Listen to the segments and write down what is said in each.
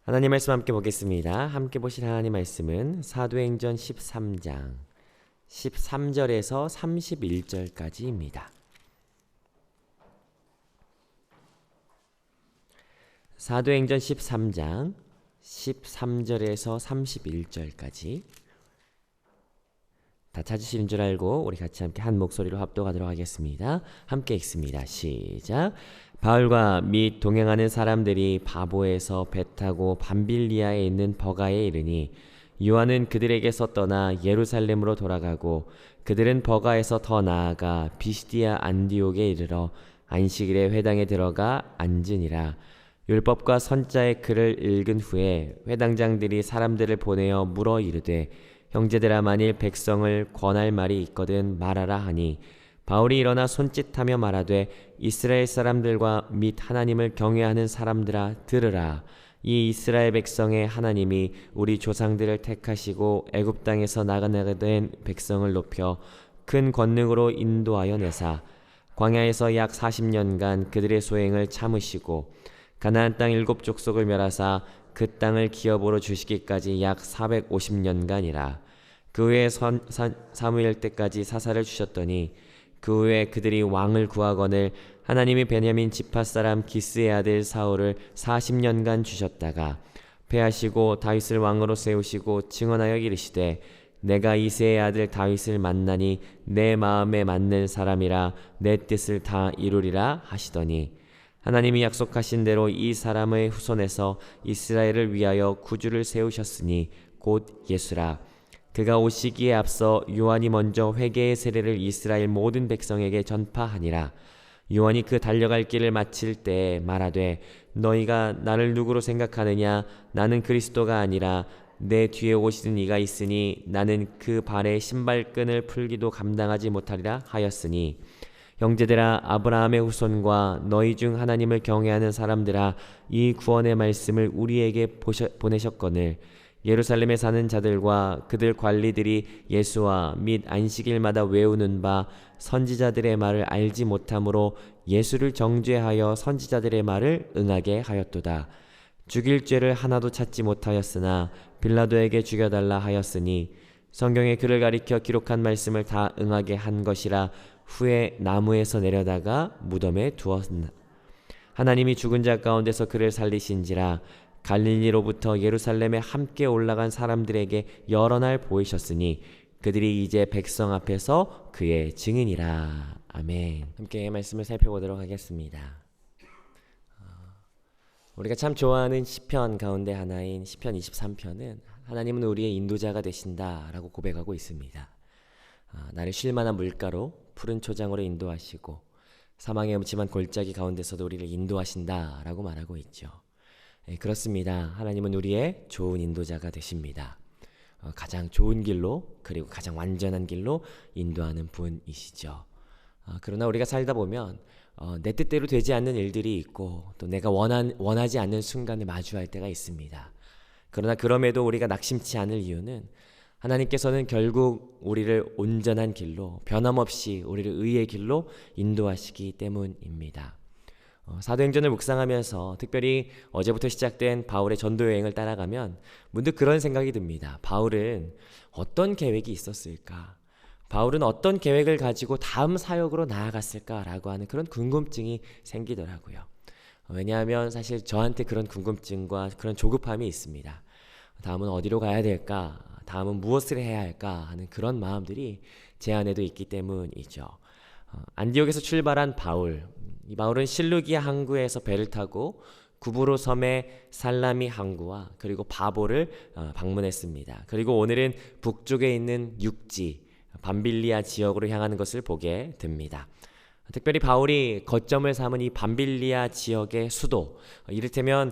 하나님 말씀 함께 보겠습니다. 함께 보실 하나님 말씀은 사도행전 13장 13절에서 31절까지입니다. 사도행전 13장 13절에서 31절까지 다 찾으시는 줄 알고 우리 같이 함께 한 목소리로 합독하도록 하겠습니다. 함께 읽습니다. 시작. 바울과 및 동행하는 사람들이 바보에서 배 타고 밤빌리아에 있는 버가에 이르니 요한은 그들에게서 떠나 예루살렘으로 돌아가고 그들은 버가에서 더 나아가 비시디아 안디옥에 이르러 안식일에 회당에 들어가 앉으니라. 율법과 선자의 글을 읽은 후에 회당장들이 사람들을 보내어 물어 이르되 형제들아, 만일 백성을 권할 말이 있거든 말하라 하니 바울이 일어나 손짓하며 말하되 이스라엘 사람들과 및 하나님을 경외하는 사람들아 들으라. 이 이스라엘 백성의 하나님이 우리 조상들을 택하시고 애굽 땅에서 나가게 된 백성을 높여 큰 권능으로 인도하여 내사 광야에서 약 40년간 그들의 소행을 참으시고 가나안 땅 7족속을 멸하사 그 땅을 기업으로 주시기까지 약 450년간이라. 그 후에 사무엘 때까지 사사를 주셨더니 그 후에 그들이 왕을 구하거늘 하나님이 베냐민 지파 사람 기스의 아들 사울을 40년간 주셨다가 패하시고 다윗을 왕으로 세우시고 증언하여 이르시되 내가 이새의 아들 다윗을 만나니 내 마음에 맞는 사람이라 내 뜻을 다 이루리라 하시더니 하나님이 약속하신 대로 이 사람의 후손에서 이스라엘을 위하여 구주를 세우셨으니 곧 예수라. 그가 오시기에 앞서 요한이 먼저 회개의 세례를 이스라엘 모든 백성에게 전파하니라. 요한이 그 달려갈 길을 마칠 때에 말하되 너희가 나를 누구로 생각하느냐? 나는 그리스도가 아니라 내 뒤에 오시는 이가 있으니 나는 그 발의 신발끈을 풀기도 감당하지 못하리라 하였으니 형제들아, 아브라함의 후손과 너희 중 하나님을 경외하는 사람들아, 이 구원의 말씀을 우리에게 보내셨거늘 예루살렘에 사는 자들과 그들 관리들이 예수와 및 안식일마다 외우는 바 선지자들의 말을 알지 못함으로 예수를 정죄하여 선지자들의 말을 응하게 하였도다. 죽일 죄를 하나도 찾지 못하였으나 빌라도에게 죽여달라 하였으니 성경에 그를 가리켜 기록한 말씀을 다 응하게 한 것이라. 후에 나무에서 내려다가 무덤에 두었나. 하나님이 죽은 자 가운데서 그를 살리신지라. 갈릴리로부터 예루살렘에 함께 올라간 사람들에게 여러 날 보이셨으니 그들이 이제 백성 앞에서 그의 증인이라. 아멘. 함께 말씀을 살펴보도록 하겠습니다. 우리가 참 좋아하는 시편 가운데 하나인 시편 23편은 하나님은 우리의 인도자가 되신다라고 고백하고 있습니다. 나를 쉴만한 물가로 푸른 초장으로 인도하시고 사망의 음침한 골짜기 가운데서도 우리를 인도하신다라고 말하고 있죠. 그렇습니다. 하나님은 우리의 좋은 인도자가 되십니다. 가장 좋은 길로 그리고 가장 완전한 길로 인도하는 분이시죠. 그러나 우리가 살다 보면 내 뜻대로 되지 않는 일들이 있고 또 내가 원하지 않는 순간을 마주할 때가 있습니다. 그러나 그럼에도 우리가 낙심치 않을 이유는 하나님께서는 결국 우리를 온전한 길로 변함없이 우리를 의의 길로 인도하시기 때문입니다. 사도행전을 묵상하면서 특별히 어제부터 시작된 바울의 전도 여행을 따라가면 문득 그런 생각이 듭니다. 바울은 어떤 계획이 있었을까? 바울은 어떤 계획을 가지고 다음 사역으로 나아갔을까라고 하는 그런 궁금증이 생기더라고요. 왜냐하면 사실 저한테 그런 궁금증과 그런 조급함이 있습니다. 다음은 어디로 가야 될까? 다음은 무엇을 해야 할까? 하는 그런 마음들이 제 안에도 있기 때문이죠. 안디옥에서 출발한 바울, 이 바울은 실루기아 항구에서 배를 타고 구브로 섬의 살라미 항구와 그리고 바보를 방문했습니다. 그리고 오늘은 북쪽에 있는 육지 밤빌리아 지역으로 향하는 것을 보게 됩니다. 특별히 바울이 거점을 삼은 이 밤빌리아 지역의 수도, 이를테면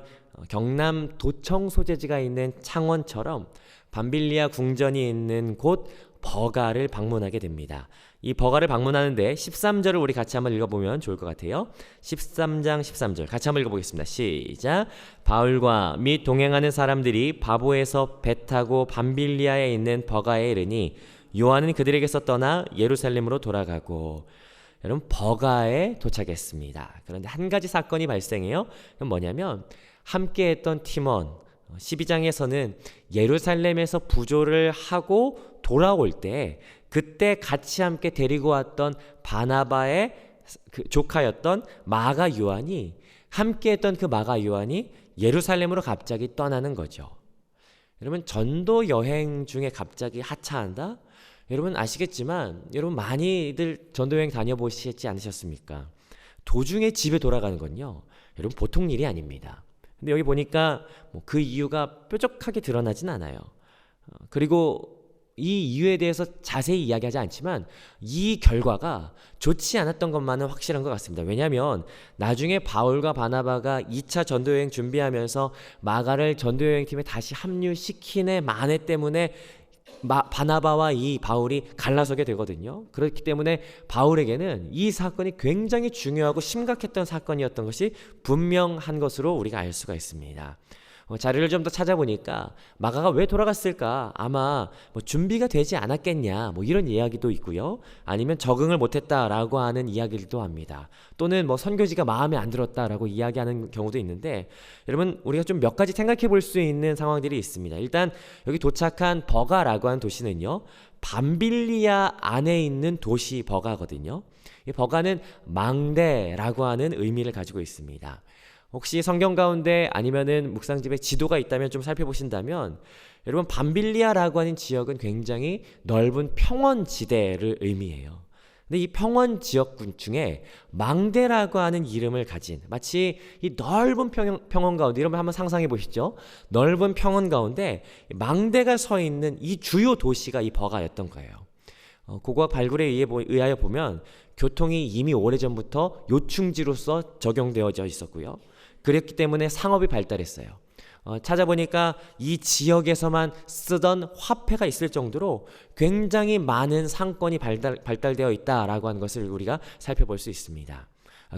경남 도청 소재지가 있는 창원처럼 밤빌리아 궁전이 있는 곳 버가를 방문하게 됩니다. 이 버가를 방문하는데 13절을 우리 같이 한번 읽어보면 좋을 것 같아요. 13장 13절 같이 한번 읽어보겠습니다. 시작. 바울과 및 동행하는 사람들이 바보에서 배 타고 밤빌리아에 있는 버가에 이르니 요한은 그들에게서 떠나 예루살렘으로 돌아가고. 여러분, 버가에 도착했습니다. 그런데 한 가지 사건이 발생해요. 그건 뭐냐면 함께했던 팀원, 12장에서는 예루살렘에서 부조를 하고 돌아올 때 그때 같이 함께 데리고 왔던 바나바의 그 조카였던 마가 요한이 함께했던 그 마가 요한이 예루살렘으로 갑자기 떠나는 거죠. 여러분, 전도 여행 중에 갑자기 하차한다? 여러분 아시겠지만 여러분 많이들 전도 여행 다녀보시지 않으셨습니까? 도중에 집에 돌아가는 건요, 여러분 보통 일이 아닙니다. 근데 여기 보니까 그 이유가 뾰족하게 드러나진 않아요. 그리고 이 이유에 대해서 자세히 이야기하지 않지만 이 결과가 좋지 않았던 것만은 확실한 것 같습니다. 왜냐하면 나중에 바울과 바나바가 2차 전도여행 준비하면서 마가를 전도여행팀에 다시 합류시키는 만에 때문에 바나바와 이 바울이 갈라서게 되거든요. 그렇기 때문에 바울에게는 이 사건이 굉장히 중요하고 심각했던 사건이었던 것이 분명한 것으로 우리가 알 수가 있습니다. 자료를 좀 더 찾아보니까 마가가 왜 돌아갔을까? 아마 준비가 되지 않았겠냐, 이런 이야기도 있고요. 아니면 적응을 못했다라고 하는 이야기도 합니다. 또는 선교지가 마음에 안 들었다라고 이야기하는 경우도 있는데, 여러분 우리가 좀 몇 가지 생각해 볼 수 있는 상황들이 있습니다. 일단 여기 도착한 버가라고 하는 도시는요, 밤빌리아 안에 있는 도시 버가거든요. 이 버가는 망대라고 하는 의미를 가지고 있습니다. 혹시 성경 가운데 아니면은 묵상집에 지도가 있다면 좀 살펴보신다면, 여러분 밤빌리아라고 하는 지역은 굉장히 넓은 평원지대를 의미해요. 근데 이 평원 지역군 중에 망대라고 하는 이름을 가진, 마치 이 넓은 평원 가운데, 이러면 한번 상상해 보시죠. 넓은 평원 가운데 망대가 서 있는 이 주요 도시가 이 버가였던 거예요. 고고학 발굴에 의하여 보면 교통이 이미 오래전부터 요충지로서 적용되어져 있었고요. 그랬기 때문에 상업이 발달했어요. 찾아보니까 이 지역에서만 쓰던 화폐가 있을 정도로 굉장히 많은 상권이 발달되어 있다라고 하는 것을 우리가 살펴볼 수 있습니다.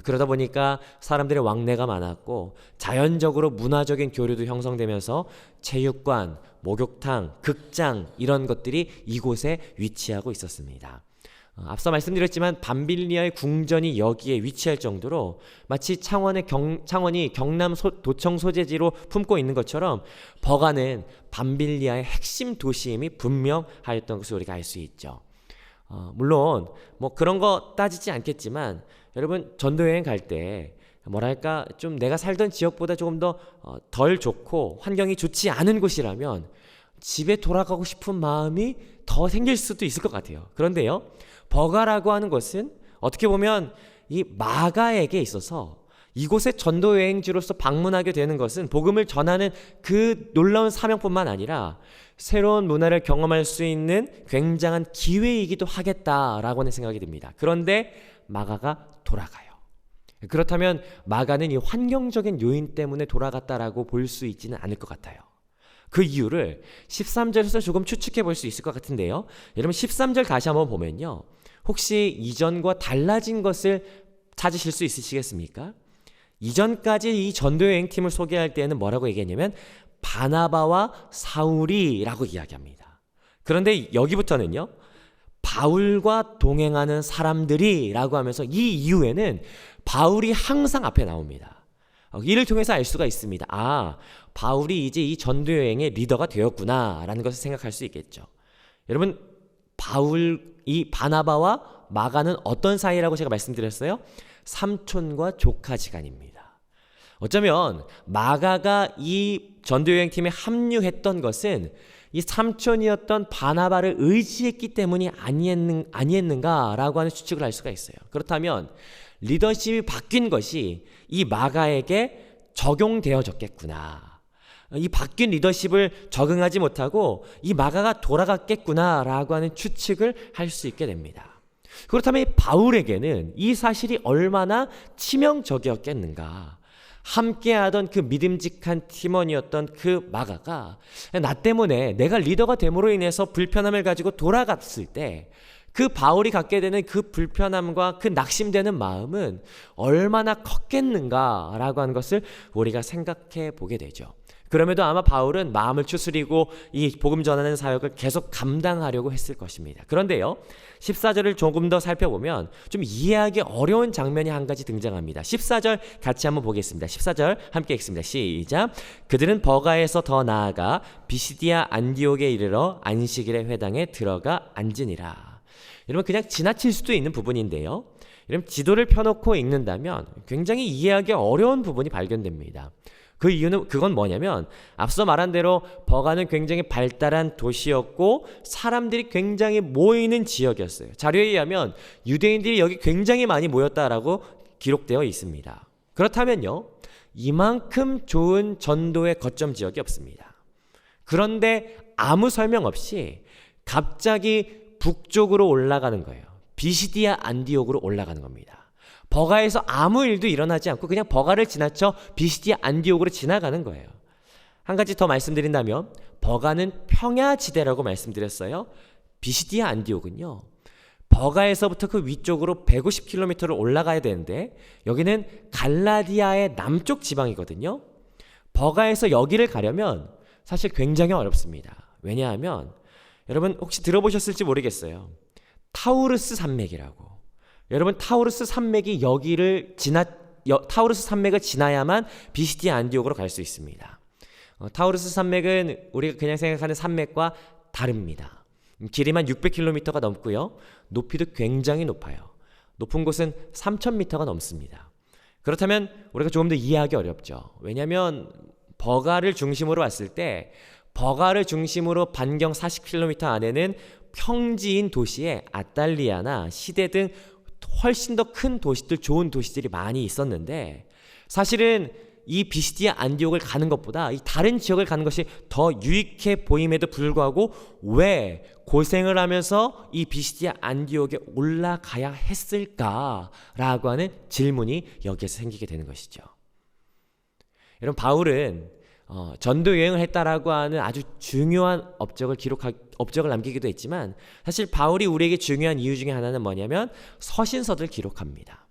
그러다 보니까 사람들의 왕래가 많았고 자연적으로 문화적인 교류도 형성되면서 체육관, 목욕탕, 극장 이런 것들이 이곳에 위치하고 있었습니다. 앞서 말씀드렸지만 밤빌리아의 궁전이 여기에 위치할 정도로 마치 창원이 경남 도청 소재지로 품고 있는 것처럼 버가는 밤빌리아의 핵심 도시임이 분명하였던 것을 우리가 알 수 있죠. 물론 그런 거 따지지 않겠지만, 여러분 전도여행 갈 때 뭐랄까 좀 내가 살던 지역보다 조금 더 덜 좋고 환경이 좋지 않은 곳이라면 집에 돌아가고 싶은 마음이 더 생길 수도 있을 것 같아요. 그런데요, 버가라고 하는 것은 어떻게 보면 이 마가에게 있어서 이곳의 전도여행지로서 방문하게 되는 것은 복음을 전하는 그 놀라운 사명뿐만 아니라 새로운 문화를 경험할 수 있는 굉장한 기회이기도 하겠다라고 하는 생각이 듭니다. 그런데 마가가 돌아가요. 그렇다면 마가는 이 환경적인 요인 때문에 돌아갔다라고 볼 수 있지는 않을 것 같아요. 그 이유를 13절에서 조금 추측해 볼 수 있을 것 같은데요. 여러분 13절 다시 한번 보면요, 혹시 이전과 달라진 것을 찾으실 수 있으시겠습니까? 이전까지 이 전도여행팀을 소개할 때는 뭐라고 얘기했냐면 바나바와 사울이라고 이야기합니다. 그런데 여기부터는요, 바울과 동행하는 사람들이라고 하면서 이 이후에는 바울이 항상 앞에 나옵니다. 이를 통해서 알 수가 있습니다. 바울이 이제 이 전도여행의 리더가 되었구나 라는 것을 생각할 수 있겠죠. 여러분, 이 바나바와 마가는 어떤 사이라고 제가 말씀드렸어요? 삼촌과 조카지간입니다. 어쩌면 마가가 이 전도여행팀에 합류했던 것은 이 삼촌이었던 바나바를 의지했기 때문이 아니었는가라고 하는 추측을 할 수가 있어요. 그렇다면 리더십이 바뀐 것이 이 마가에게 적용되어졌겠구나. 이 바뀐 리더십을 적응하지 못하고 이 마가가 돌아갔겠구나라고 하는 추측을 할 수 있게 됩니다. 그렇다면 바울에게는 이 사실이 얼마나 치명적이었겠는가. 함께하던 그 믿음직한 팀원이었던 그 마가가 나 때문에 내가 리더가 됨으로 인해서 불편함을 가지고 돌아갔을 때 그 바울이 갖게 되는 그 불편함과 그 낙심되는 마음은 얼마나 컸겠는가라고 하는 것을 우리가 생각해 보게 되죠. 그럼에도 아마 바울은 마음을 추스리고 이 복음 전하는 사역을 계속 감당하려고 했을 것입니다. 그런데요, 14절을 조금 더 살펴보면 좀 이해하기 어려운 장면이 한 가지 등장합니다. 14절 같이 한번 보겠습니다. 14절 함께 읽습니다. 시작. 그들은 버가에서 더 나아가 비시디아 안디옥에 이르러 안식일의 회당에 들어가 앉으니라. 여러분, 그냥 지나칠 수도 있는 부분인데요, 여러분, 지도를 펴놓고 읽는다면 굉장히 이해하기 어려운 부분이 발견됩니다. 그 이유는 그건 뭐냐면, 앞서 말한 대로 버가는 굉장히 발달한 도시였고 사람들이 굉장히 모이는 지역이었어요. 자료에 의하면 유대인들이 여기 굉장히 많이 모였다라고 기록되어 있습니다. 그렇다면요, 이만큼 좋은 전도의 거점 지역이 없습니다. 그런데 아무 설명 없이 갑자기 북쪽으로 올라가는 거예요. 비시디아 안디옥으로 올라가는 겁니다. 버가에서 아무 일도 일어나지 않고 그냥 버가를 지나쳐 비시디아 안디옥으로 지나가는 거예요. 한 가지 더 말씀드린다면, 버가는 평야지대라고 말씀드렸어요. 비시디아 안디옥은요, 버가에서부터 그 위쪽으로 150km를 올라가야 되는데 여기는 갈라디아의 남쪽 지방이거든요. 버가에서 여기를 가려면 사실 굉장히 어렵습니다. 왜냐하면 여러분 혹시 들어보셨을지 모르겠어요. 타우르스 산맥이라고. 여러분, 타우르스 산맥이 여기를 타우르스 산맥을 지나야만 비시디아 안디옥으로 갈 수 있습니다. 타우르스 산맥은 우리가 그냥 생각하는 산맥과 다릅니다. 길이만 600km가 넘고요, 높이도 굉장히 높아요. 높은 곳은 3000m가 넘습니다. 그렇다면 우리가 조금 더 이해하기 어렵죠. 왜냐하면 버가를 중심으로 왔을 때, 버가를 중심으로 반경 40km 안에는 평지인 도시에 아탈리아나 시대 등 훨씬 더 큰 도시들, 좋은 도시들이 많이 있었는데, 사실은 이 비시디아 안디옥을 가는 것보다 이 다른 지역을 가는 것이 더 유익해 보임에도 불구하고 왜 고생을 하면서 이 비시디아 안디옥에 올라가야 했을까라고 하는 질문이 여기에서 생기게 되는 것이죠. 여러분, 바울은 전도 여행을 했다라고 하는 아주 중요한 업적을 남기기도 했지만, 사실 바울이 우리에게 중요한 이유 중에 하나는 뭐냐면 서신서들을 기록합니다.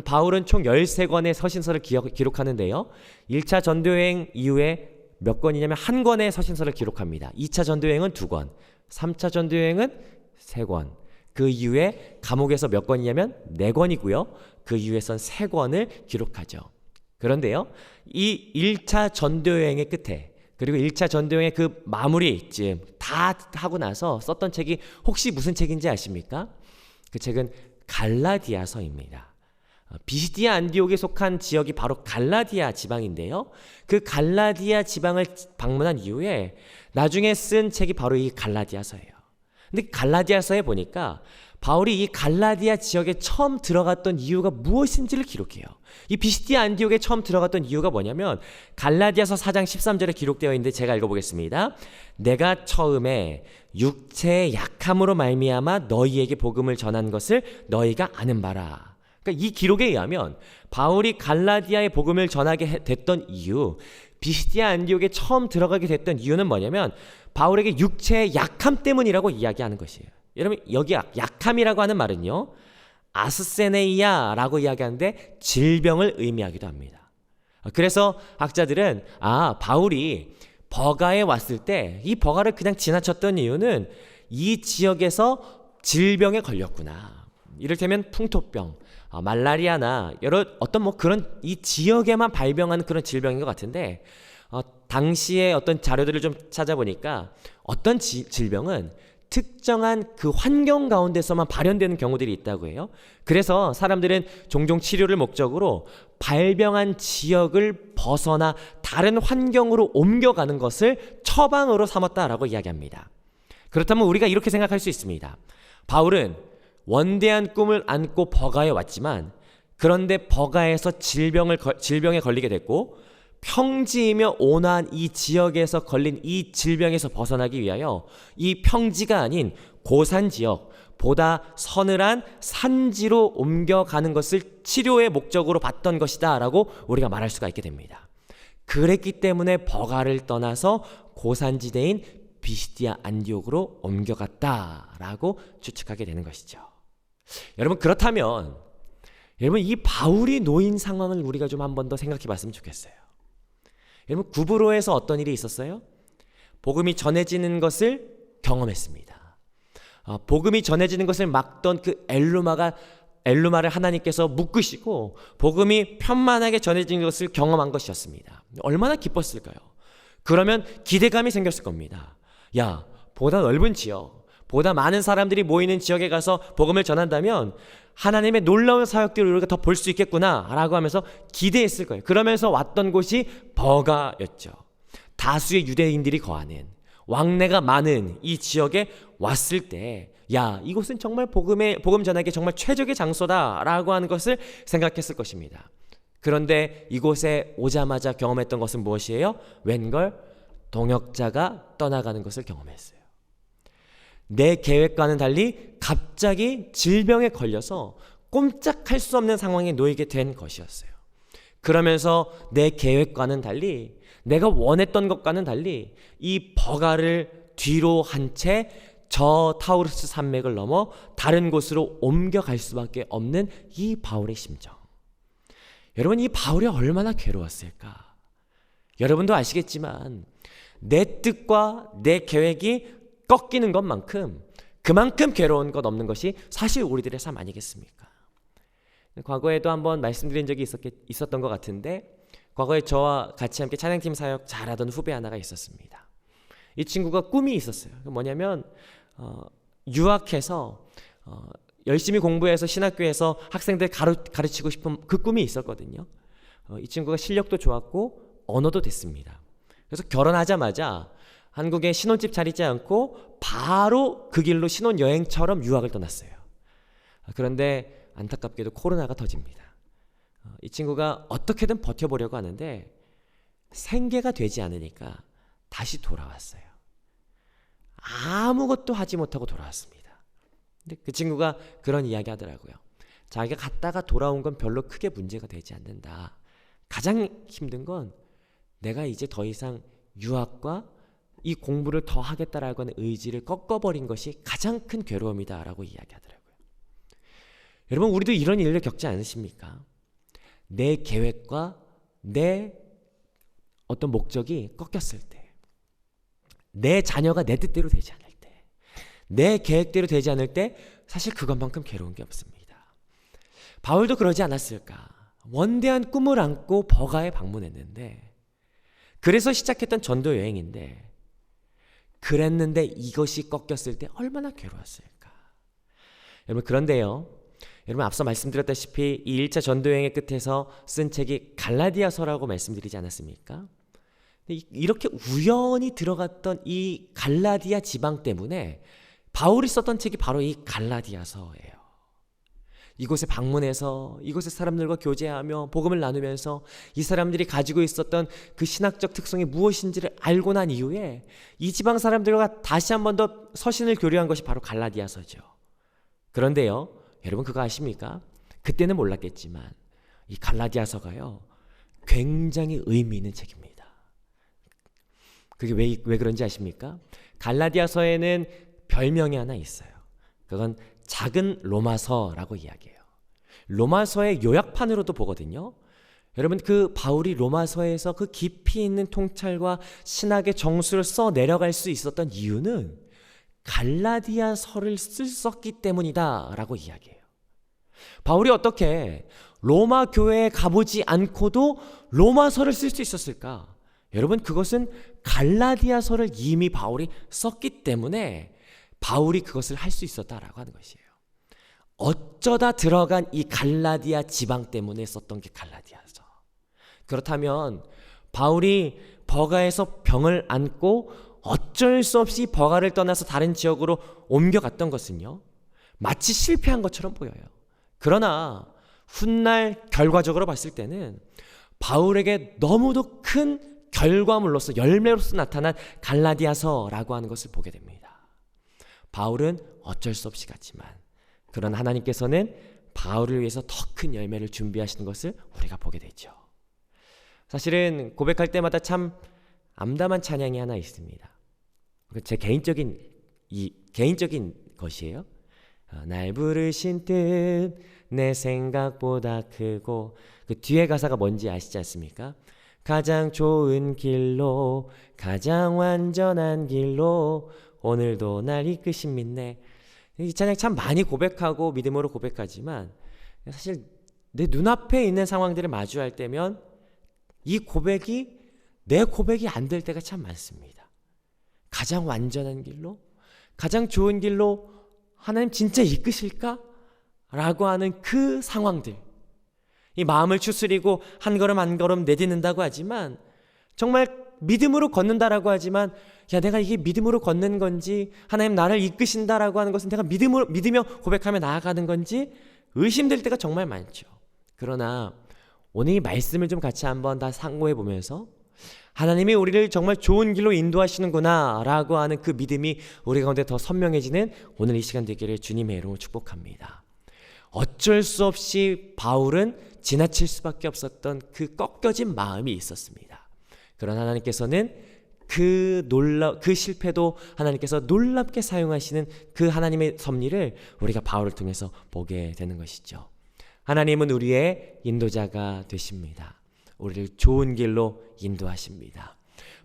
바울은 총 13권의 서신서를 기록하는데요, 1차 전도여행 이후에 몇 권이냐면 1권의 서신서를 기록합니다. 2차 전도여행은 2권, 3차 전도여행은 3권, 그 이후에 감옥에서 몇 권이냐면 4권이고요, 그 이후에선 3권을 기록하죠. 그런데요, 이 1차 전도여행의 끝에, 그리고 1차 전도여행의 그 마무리쯤 다 하고 나서 썼던 책이 혹시 무슨 책인지 아십니까? 그 책은 갈라디아서입니다. 비시디아 안디옥에 속한 지역이 바로 갈라디아 지방인데요, 그 갈라디아 지방을 방문한 이후에 나중에 쓴 책이 바로 이 갈라디아서예요. 근데 갈라디아서에 보니까 바울이 이 갈라디아 지역에 처음 들어갔던 이유가 무엇인지를 기록해요. 이 비시디아 안디옥에 처음 들어갔던 이유가 뭐냐면, 갈라디아서 4장 13절에 기록되어 있는데 제가 읽어보겠습니다. 내가 처음에 육체의 약함으로 말미암아 너희에게 복음을 전한 것을 너희가 아는 바라. 그러니까 이 기록에 의하면 바울이 갈라디아에 복음을 전하게 됐던 이유, 비시디아 안디옥에 처음 들어가게 됐던 이유는 뭐냐면 바울에게 육체의 약함 때문이라고 이야기하는 것이에요. 여러분, 여기 약함이라고 하는 말은요, 아스세네이아라고 이야기하는데 질병을 의미하기도 합니다. 그래서 학자들은 바울이 버가에 왔을 때 이 버가를 그냥 지나쳤던 이유는 이 지역에서 질병에 걸렸구나. 이를테면 풍토병, 말라리아나 여러 어떤 그런 이 지역에만 발병하는 그런 질병인 것 같은데, 당시의 어떤 자료들을 좀 찾아보니까 어떤 질병은 특정한 그 환경 가운데서만 발현되는 경우들이 있다고 해요. 그래서 사람들은 종종 치료를 목적으로 발병한 지역을 벗어나 다른 환경으로 옮겨가는 것을 처방으로 삼았다라고 이야기합니다. 그렇다면 우리가 이렇게 생각할 수 있습니다. 바울은 원대한 꿈을 안고 버가에 왔지만, 그런데 버가에서 질병에 걸리게 됐고, 평지이며 온화한 이 지역에서 걸린 이 질병에서 벗어나기 위하여 이 평지가 아닌 고산 지역, 보다 서늘한 산지로 옮겨가는 것을 치료의 목적으로 봤던 것이다 라고 우리가 말할 수가 있게 됩니다. 그랬기 때문에 버가를 떠나서 고산지대인 비시디아 안디옥으로 옮겨갔다라고 추측하게 되는 것이죠. 여러분, 그렇다면 여러분, 이 바울이 놓인 상황을 우리가 좀 한 번 더 생각해 봤으면 좋겠어요. 여러분 구브로에서 어떤 일이 있었어요? 복음이 전해지는 것을 경험했습니다. 복음이 전해지는 것을 막던 그 엘루마를 하나님께서 묶으시고 복음이 편만하게 전해지는 것을 경험한 것이었습니다. 얼마나 기뻤을까요? 그러면 기대감이 생겼을 겁니다. 야, 보다 넓은 지역, 보다 많은 사람들이 모이는 지역에 가서 복음을 전한다면 하나님의 놀라운 사역들을 우리가 더 볼 수 있겠구나 라고 하면서 기대했을 거예요. 그러면서 왔던 곳이 버가였죠. 다수의 유대인들이 거하는, 왕래가 많은 이 지역에 왔을 때, 야, 이곳은 정말 복음 전하기에 정말 최적의 장소다라고 하는 것을 생각했을 것입니다. 그런데 이곳에 오자마자 경험했던 것은 무엇이에요? 웬걸? 동역자가 떠나가는 것을 경험했어요. 내 계획과는 달리 갑자기 질병에 걸려서 꼼짝할 수 없는 상황에 놓이게 된 것이었어요. 그러면서 내 계획과는 달리, 내가 원했던 것과는 달리 이 버가를 뒤로 한 채 저 타우루스 산맥을 넘어 다른 곳으로 옮겨갈 수밖에 없는 이 바울의 심정. 여러분, 이 바울이 얼마나 괴로웠을까? 여러분도 아시겠지만 내 뜻과 내 계획이 꺾이는 것만큼 그만큼 괴로운 것 없는 것이 사실 우리들의 삶 아니겠습니까? 과거에도 한번 말씀드린 적이 있었던 것 같은데, 과거에 저와 같이 함께 찬양팀 사역 잘하던 후배 하나가 있었습니다. 이 친구가 꿈이 있었어요. 뭐냐면 유학해서 열심히 공부해서 신학교에서 학생들 가르치고 싶은 그 꿈이 있었거든요. 이 친구가 실력도 좋았고 언어도 됐습니다. 그래서 결혼하자마자 한국에 신혼집 차리지 않고 바로 그 길로 신혼여행처럼 유학을 떠났어요. 그런데 안타깝게도 코로나가 터집니다. 이 친구가 어떻게든 버텨보려고 하는데 생계가 되지 않으니까 다시 돌아왔어요. 아무것도 하지 못하고 돌아왔습니다. 근데 그 친구가 그런 이야기 하더라고요. 자기가 갔다가 돌아온 건 별로 크게 문제가 되지 않는다. 가장 힘든 건 내가 이제 더 이상 유학과 이 공부를 더 하겠다라고 하는 의지를 꺾어버린 것이 가장 큰 괴로움이다라고 이야기하더라고요. 여러분, 우리도 이런 일을 겪지 않으십니까? 내 계획과 내 어떤 목적이 꺾였을 때, 내 자녀가 내 뜻대로 되지 않을 때, 내 계획대로 되지 않을 때 사실 그것만큼 괴로운 게 없습니다. 바울도 그러지 않았을까? 원대한 꿈을 안고 버가에 방문했는데, 그래서 시작했던 전도 여행인데, 그랬는데 이것이 꺾였을 때 얼마나 괴로웠을까? 여러분, 그런데요, 여러분 앞서 말씀드렸다시피 이 1차 전도여행의 끝에서 쓴 책이 갈라디아서라고 말씀드리지 않았습니까? 이렇게 우연히 들어갔던 이 갈라디아 지방 때문에 바울이 썼던 책이 바로 이 갈라디아서예요. 이곳에 방문해서 이곳의 사람들과 교제하며 복음을 나누면서 이 사람들이 가지고 있었던 그 신학적 특성이 무엇인지를 알고 난 이후에 이 지방 사람들과 다시 한 번 더 서신을 교류한 것이 바로 갈라디아서죠. 그런데요, 여러분 그거 아십니까? 그때는 몰랐겠지만 이 갈라디아서가요 굉장히 의미 있는 책입니다. 그게 왜 그런지 아십니까? 갈라디아서에는 별명이 하나 있어요. 그건 작은 로마서라고 이야기해요. 로마서의 요약판으로도 보거든요. 여러분, 그 바울이 로마서에서 그 깊이 있는 통찰과 신학의 정수를 써 내려갈 수 있었던 이유는 갈라디아서를 썼기 때문이다 라고 이야기해요. 바울이 어떻게 로마 교회에 가보지 않고도 로마서를 쓸 수 있었을까? 여러분, 그것은 갈라디아서를 이미 바울이 썼기 때문에 바울이 그것을 할 수 있었다라고 하는 것이에요. 어쩌다 들어간 이 갈라디아 지방 때문에 썼던 게 갈라디아서. 그렇다면 바울이 버가에서 병을 안고 어쩔 수 없이 버가를 떠나서 다른 지역으로 옮겨갔던 것은요, 마치 실패한 것처럼 보여요. 그러나 훗날 결과적으로 봤을 때는 바울에게 너무도 큰 결과물로서 열매로서 나타난 갈라디아서라고 하는 것을 보게 됩니다. 바울은 어쩔 수 없이 갔지만 그러나 하나님께서는 바울을 위해서 더 큰 열매를 준비하시는 것을 우리가 보게 되죠. 사실은 고백할 때마다 참 암담한 찬양이 하나 있습니다. 제 개인적인 것이에요. 날 부르신 뜻 내 생각보다 크고, 그 뒤에 가사가 뭔지 아시지 않습니까? 가장 좋은 길로, 가장 완전한 길로 오늘도 날 이끄신 믿네. 이 찬양 참 많이 고백하고 믿음으로 고백하지만 사실 내 눈앞에 있는 상황들을 마주할 때면 이 고백이 내 고백이 안 될 때가 참 많습니다. 가장 완전한 길로, 가장 좋은 길로 하나님 진짜 이끄실까? 라고 하는 그 상황들, 이 마음을 추스리고 한 걸음 한 걸음 내딛는다고 하지만, 정말 믿음으로 걷는다라고 하지만, 야, 내가 이게 믿음으로 걷는 건지, 하나님 나를 이끄신다라고 하는 것은 내가 믿으며 고백하며 나아가는 건지 의심될 때가 정말 많죠. 그러나 오늘 이 말씀을 좀 같이 한번 다 상고해 보면서 하나님이 우리를 정말 좋은 길로 인도하시는구나 라고 하는 그 믿음이 우리 가운데 더 선명해지는 오늘 이 시간 되기를 주님의 이름으로 축복합니다. 어쩔 수 없이 바울은 지나칠 수밖에 없었던 그 꺾여진 마음이 있었습니다. 그러나 하나님께서는 그 실패도 하나님께서 놀랍게 사용하시는 그 하나님의 섭리를 우리가 바울을 통해서 보게 되는 것이죠. 하나님은 우리의 인도자가 되십니다. 우리를 좋은 길로 인도하십니다.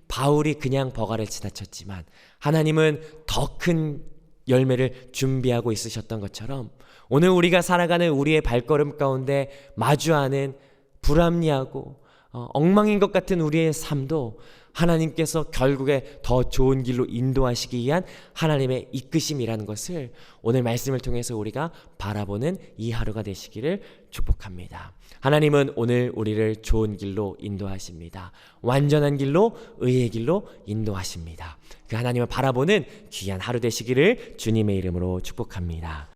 바울이 그냥 버가를 지나쳤지만 하나님은 더 큰 열매를 준비하고 있으셨던 것처럼 오늘 우리가 살아가는 우리의 발걸음 가운데 마주하는 불합리하고 엉망인 것 같은 우리의 삶도 하나님께서 결국에 더 좋은 길로 인도하시기 위한 하나님의 이끄심이라는 것을 오늘 말씀을 통해서 우리가 바라보는 이 하루가 되시기를 축복합니다. 하나님은 오늘 우리를 좋은 길로 인도하십니다. 완전한 길로, 의의 길로 인도하십니다. 그 하나님을 바라보는 귀한 하루 되시기를 주님의 이름으로 축복합니다.